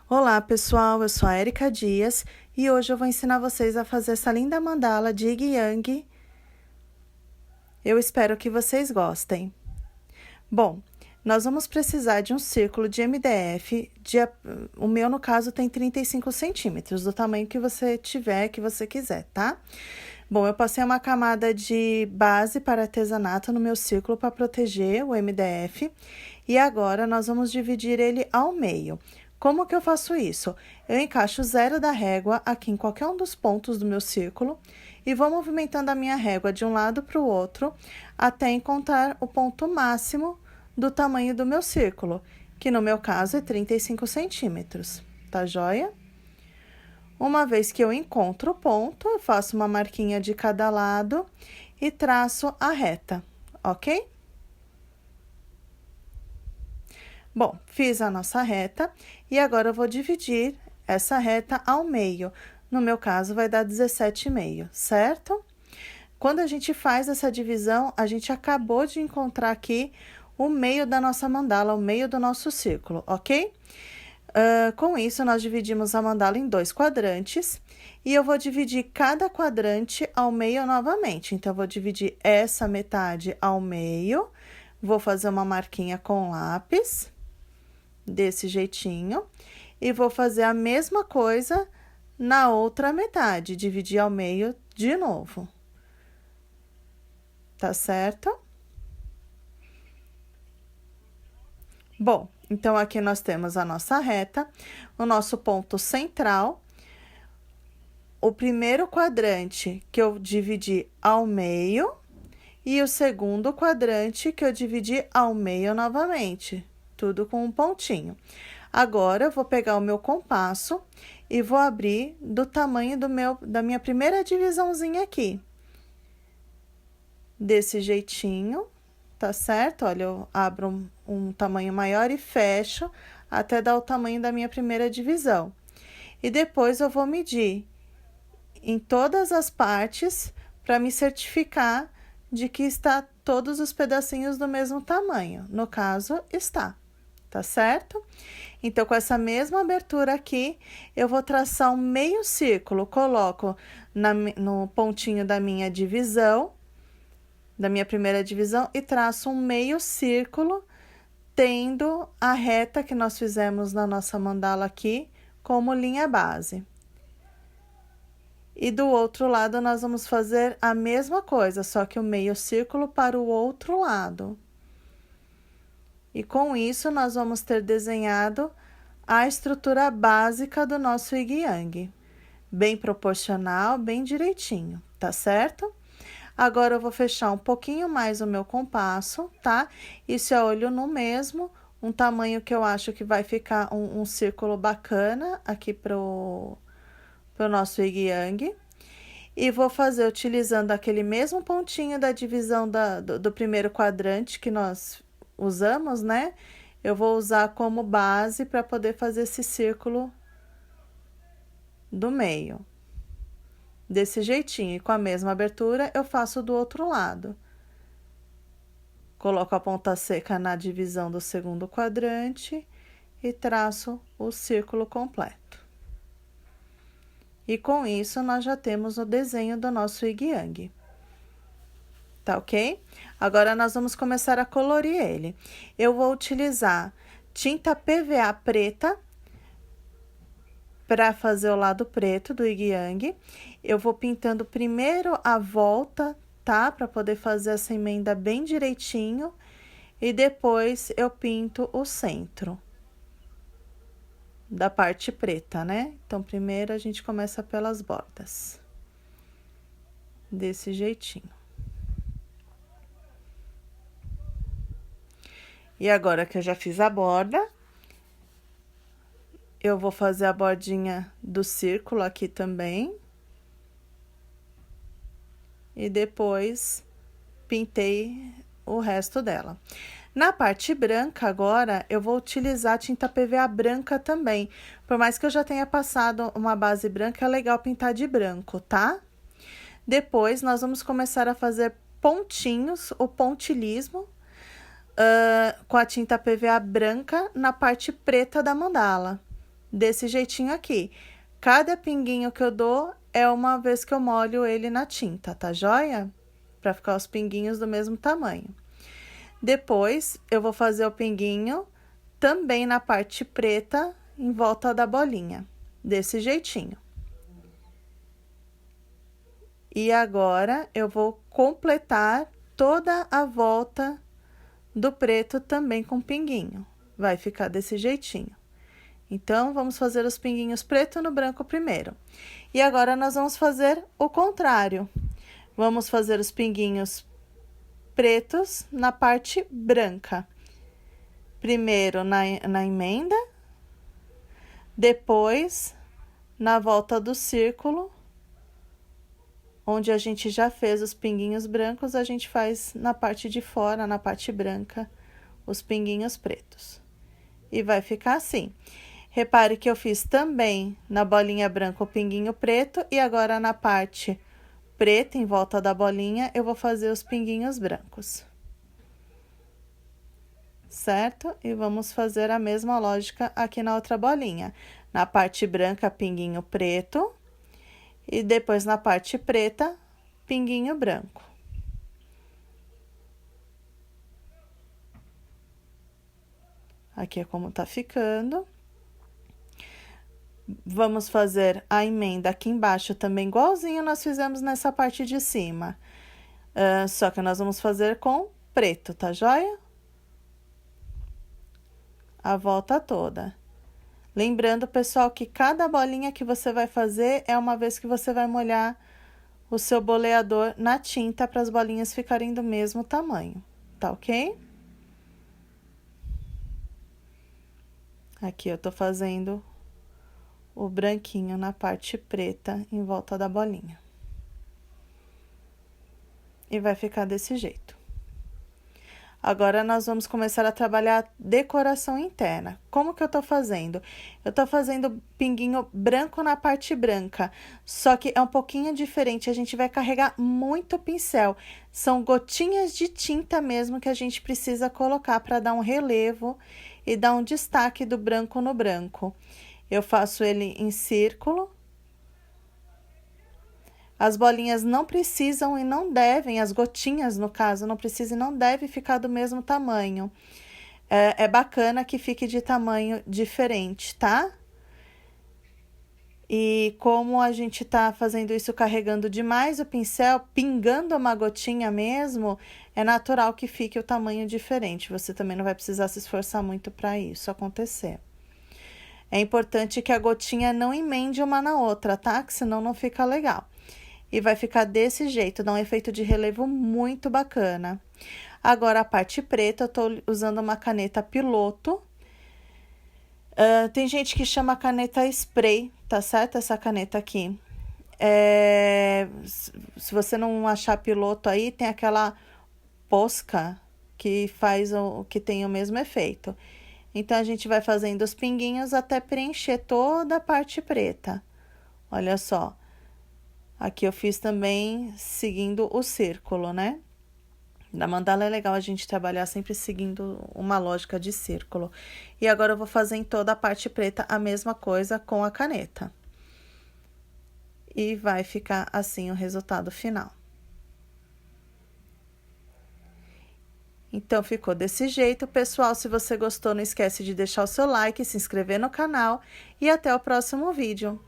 Olá pessoal, eu sou a Erika Dias e hoje eu vou ensinar vocês a fazer essa linda mandala de Yin Yang. Eu espero que vocês gostem. Bom, nós vamos precisar de um círculo de MDF, o meu no caso tem 35 centímetros, do tamanho que você tiver, que você quiser, tá? Bom, eu passei uma camada de base para artesanato no meu círculo para proteger o MDF e agora nós vamos dividir ele ao meio. Como que eu faço isso? Eu encaixo o zero da régua aqui em qualquer um dos pontos do meu círculo e vou movimentando a minha régua de um lado para o outro até encontrar o ponto máximo do tamanho do meu círculo, que no meu caso é 35 centímetros, tá joia? Uma vez que eu encontro o ponto, eu faço uma marquinha de cada lado e traço a reta, ok? Bom, fiz a nossa reta e agora eu vou dividir essa reta ao meio. No meu caso, vai dar 17,5, certo? Quando a gente faz essa divisão, a gente acabou de encontrar aqui o meio da nossa mandala, o meio do nosso círculo, ok? Com isso, nós dividimos a mandala em 2 quadrantes e eu vou dividir cada quadrante ao meio novamente. Então, eu vou dividir essa metade ao meio, vou fazer uma marquinha com lápis, desse jeitinho, e vou fazer a mesma coisa na outra metade, dividir ao meio de novo. Tá certo? Bom, então, aqui nós temos a nossa reta, o nosso ponto central, o primeiro quadrante que eu dividi ao meio e o segundo quadrante que eu dividi ao meio novamente, tudo com um pontinho. Agora, eu vou pegar o meu compasso e vou abrir do tamanho da minha primeira divisãozinha aqui. Desse jeitinho. Tá certo? Olha, eu abro um tamanho maior e fecho até dar o tamanho da minha primeira divisão. E depois eu vou medir em todas as partes para me certificar de que está todos os pedacinhos do mesmo tamanho. No caso, está. Tá certo? Então, com essa mesma abertura aqui, eu vou traçar um meio círculo, coloco no pontinho da minha divisão, da minha primeira divisão, e traço um meio círculo, tendo a reta que nós fizemos na nossa mandala aqui como linha base. E do outro lado, nós vamos fazer a mesma coisa, só que o meio círculo para o outro lado. E com isso, nós vamos ter desenhado a estrutura básica do nosso Yin Yang. Bem proporcional, bem direitinho, tá certo? Agora, eu vou fechar um pouquinho mais o meu compasso, tá? Isso é olho no mesmo, um tamanho que eu acho que vai ficar um círculo bacana aqui pro nosso Yin Yang. E vou fazer utilizando aquele mesmo pontinho da divisão do primeiro quadrante que nós usamos, né? Eu vou usar como base para poder fazer esse círculo do meio. Desse jeitinho, e com a mesma abertura, eu faço do outro lado. Coloco a ponta seca na divisão do segundo quadrante e traço o círculo completo. E com isso, nós já temos o desenho do nosso Yin Yang. Tá ok? Agora, nós vamos começar a colorir ele. Eu vou utilizar tinta PVA preta para fazer o lado preto do Yin Yang. Eu vou pintando primeiro a volta, tá? Para poder fazer essa emenda bem direitinho. E depois eu pinto o centro da parte preta, né? Então, primeiro a gente começa pelas bordas. Desse jeitinho. E agora que eu já fiz a borda, eu vou fazer a bordinha do círculo aqui também. E depois pintei o resto dela. Na parte branca agora, eu vou utilizar tinta PVA branca também. Por mais que eu já tenha passado uma base branca, é legal pintar de branco, tá? Depois, nós vamos começar a fazer pontinhos, o pontilhismo, com a tinta PVA branca na parte preta da mandala. desse jeitinho aqui. Cada pinguinho que eu dou é uma vez que eu molho ele na tinta, tá joia? Pra ficar os pinguinhos do mesmo tamanho. Depois, eu vou fazer o pinguinho também na parte preta, em volta da bolinha, desse jeitinho. E agora, eu vou completar toda a volta do preto também com pinguinho. Vai ficar desse jeitinho. Então, vamos fazer os pinguinhos preto no branco primeiro. E agora, nós vamos fazer o contrário. Vamos fazer os pinguinhos pretos na parte branca. Primeiro na emenda, depois na volta do círculo, onde a gente já fez os pinguinhos brancos, a gente faz na parte de fora, na parte branca, os pinguinhos pretos. E vai ficar assim. Repare que eu fiz também na bolinha branca o pinguinho preto e agora na parte preta, em volta da bolinha, eu vou fazer os pinguinhos brancos. Certo? E vamos fazer a mesma lógica aqui na outra bolinha. Na parte branca, pinguinho preto. E depois na parte preta, pinguinho branco. Aqui é como tá ficando. Vamos fazer a emenda aqui embaixo também, igualzinho nós fizemos nessa parte de cima. Só que nós vamos fazer com preto, tá joia? A volta toda. Lembrando, pessoal, que cada bolinha que você vai fazer é uma vez que você vai molhar o seu boleador na tinta para as bolinhas ficarem do mesmo tamanho, tá ok? Aqui eu tô fazendo o branquinho na parte preta em volta da bolinha. E vai ficar desse jeito. Agora, nós vamos começar a trabalhar decoração interna. Como que eu tô fazendo? Eu tô fazendo pinguinho branco na parte branca, só que é um pouquinho diferente, a gente vai carregar muito pincel. São gotinhas de tinta mesmo que a gente precisa colocar para dar um relevo e dar um destaque do branco no branco. Eu faço ele em círculo. As bolinhas não precisam e não devem, as gotinhas, no caso, não precisam e não devem ficar do mesmo tamanho. É bacana que fique de tamanho diferente, tá? E como a gente tá fazendo isso carregando demais o pincel, pingando uma gotinha mesmo, é natural que fique o tamanho diferente. Você também não vai precisar se esforçar muito para isso acontecer. É importante que a gotinha não emende uma na outra, tá? Que senão não fica legal. E vai ficar desse jeito, dá um efeito de relevo muito bacana. Agora, a parte preta, eu tô usando uma caneta piloto. Tem gente que chama caneta spray, tá certo? Essa caneta aqui. Se você não achar piloto aí, tem aquela Posca que que tem o mesmo efeito. Então, a gente vai fazendo os pinguinhos até preencher toda a parte preta. Olha só. Aqui eu fiz também seguindo o círculo, né? Na mandala é legal a gente trabalhar sempre seguindo uma lógica de círculo. E agora eu vou fazer em toda a parte preta a mesma coisa com a caneta. E vai ficar assim o resultado final. Então, ficou desse jeito, pessoal. Se você gostou, não esquece de deixar o seu like, se inscrever no canal e até o próximo vídeo.